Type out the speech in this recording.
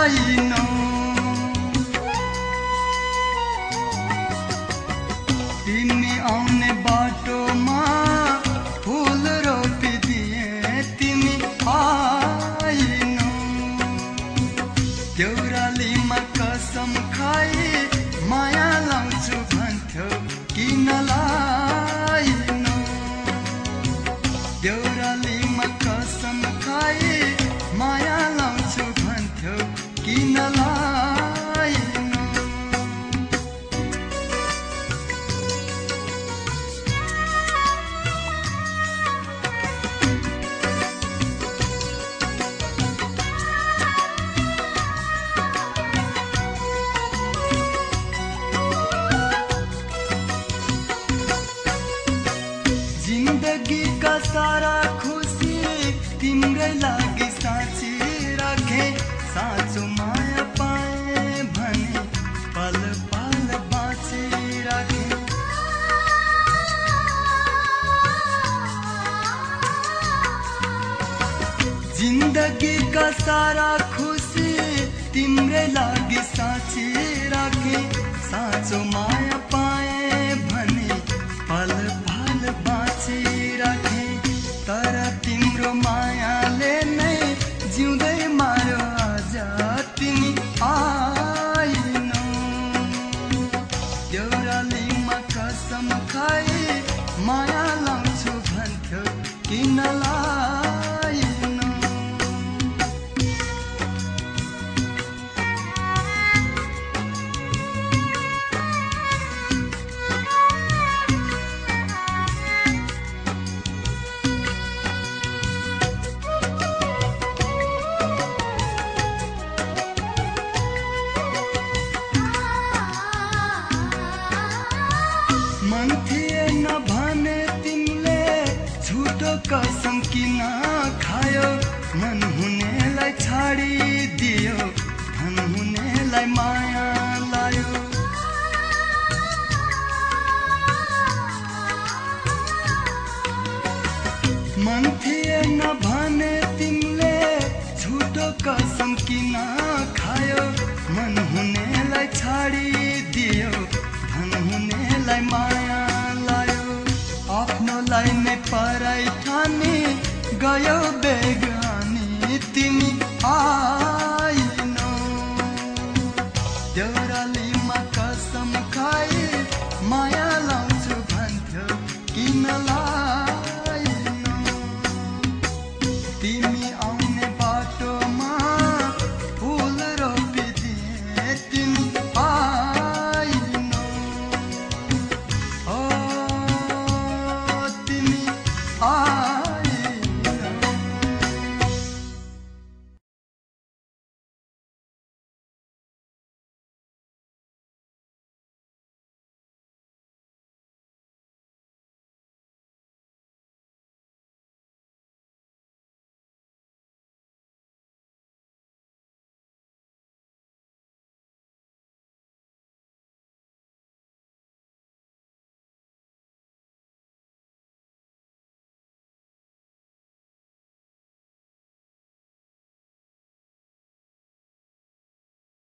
आइनौ। तिमी आउने बाटोमा फूल रोपिदिए, तिमी आइनौ। देउरालीमा कसम खाई माया लाउँछु भन्थ्यौ, किन लाइनौ। देउरालीमा कसम खाई माया लाउँछु भन्थ्यौ, किन लाइनौ। जिन्दगीका सारा खुसी तिम्रै लागि साँची राखे, साँचो माया पाए भने पल पल बाँची राखे। जिन्दगीका सारा खुसी तिम्रै लागि साँची राखे, साँचो माया पाए भने पल पल बाँची राखे। तर तिम्रो मायाले नै जिउँदै मायो आज, तिमी आइनौ। देउरालीमा कसम खाई माया लाउँछु भन्थ्यौ, किन लाइनौ। मन थिएन भने तिमीले झुटो कसम किन खायो। मन हुनेलाई छाडिदियो, धन हुनेलाई माया